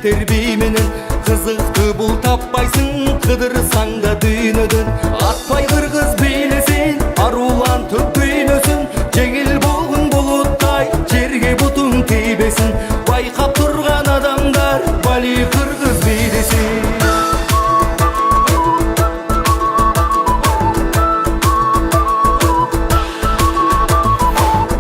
келтер бий менен. Кызыкты бул таппайсың, кыдырсаң да дүйнөдөн. Атпай кыргыз бийлесин, арулантып дүйнөсүн. Жеңил болгон булуттай, жерге бутуң тийбесин. Байкап турган адамдар, бали кыргыз бийлесин.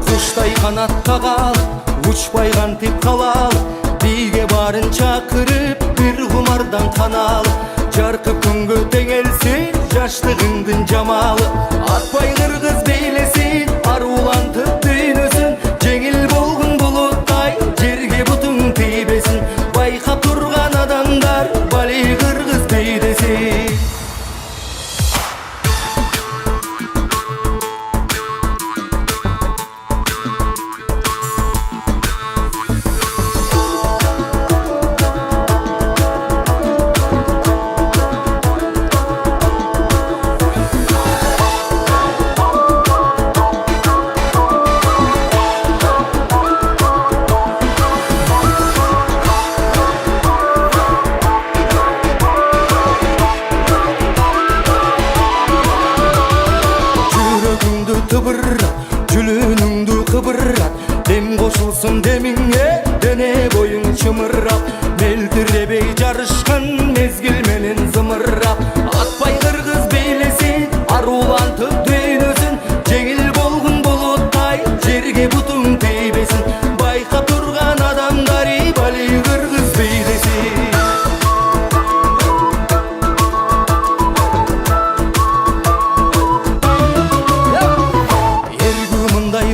Куштай канат кагалып, учпай кантип калалып, бийге барын чакырып, бир кумардан каналып. Жаркып күнгө теңелсин, жаштыгыңдын жамалы. Атпай кыргыз бийлесин, арулантып дүйнөсүн. Жеңил болгон булуттай, жерге бутуң тийбесин. Байкап турган адамдар, бали кыргыз бийлесин. Жүлүнүңдү кыбырат, дем кошулсун демиңе, дене боюң чымырап. Мелтиребей жарышкан мезгил менен зымырап. Атпай кыргыз бийлесин, арулантып дүйнөсүн. Жеңил болгон булуттай, жерге бутуң тийбесин. Байкап турган адамдар, бали кыргыз бийлесин.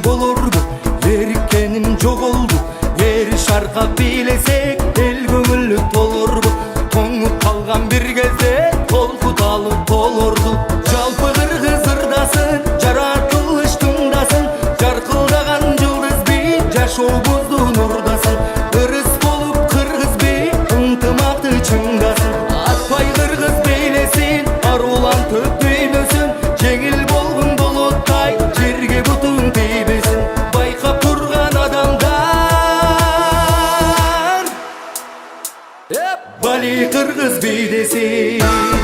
Болурду, эриккеним жоголду. Ери шаркап бийлесек, эл көңүллүк болурду. Тоңуп калган бир кезде, толкуталып толорду. Жалпы кыргыз ырдасын, жаратылыштыңдасын. Жаркылдаган жылдыз бий, жашообуздун урдасын. Ырыс болуп кыргыз бий, ынтымакты чыңдасын. Атпай кыргыз бийлесин, арулантып дүйнөсүн. Жеңил болгон булуттай, жерге бутуң тийбесин. Байкап турган адамдар, бали кыргыз бийлесин.